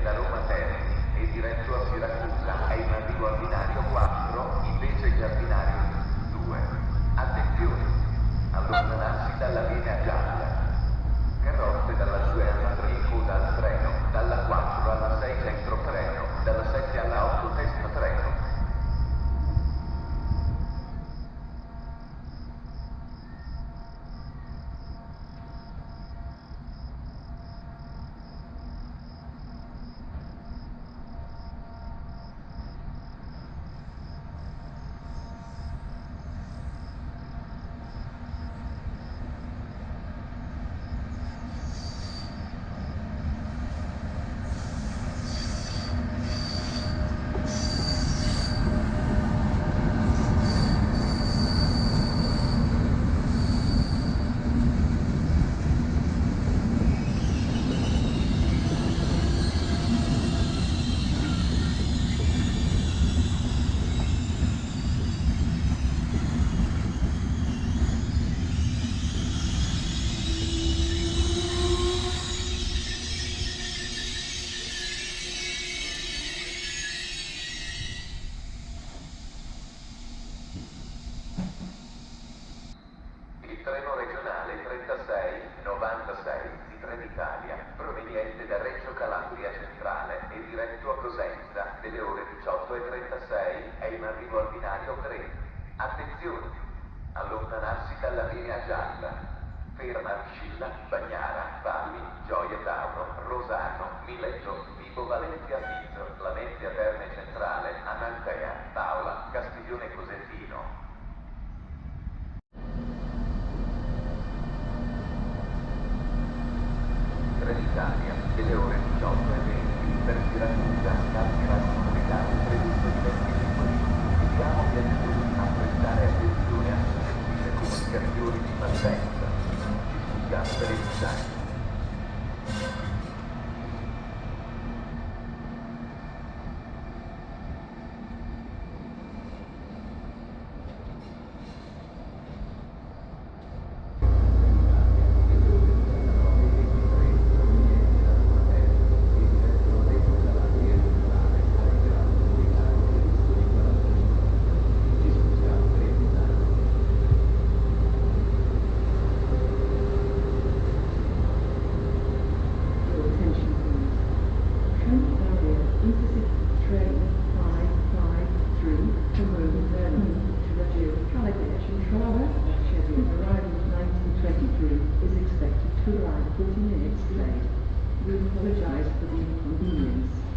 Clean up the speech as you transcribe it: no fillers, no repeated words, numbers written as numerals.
da Roma Termini e diretto a Siracusa è in arrivo al binario 4, invece che al binario 2. Attenzione! Allontanarsi dalla linea gialla. Carrozze dalla 2 alla 3 in coda al treno, dalla 4 alla 6 centro treno, dalla 7 alla 8 testa treno. Il treno regionale 3696 di Trenitalia, proveniente da Reggio Calabria Centrale e diretto a Cosenza delle ore 18:36, è in arrivo al binario 3. Attenzione! Allontanarsi dalla linea gialla. Ferma Scilla, Bagnara, Valli, Gioia Tauro, Rosano, Mileto, Vibo Valentia Pizzo, Lamezia Terme Centrale, Anantea, Paola, Castiglione Cosentino. Trenitalia, delle ore 18:20, per Siracusa, Calcira Metropolitano, previsto di 25 minuti. Chiediamo gli abitanti a prestare attenzione a seguire comunicazioni di partenza. Ci scusiamo per il disagio. To arrive 40 minutes late. We apologize for the inconvenience.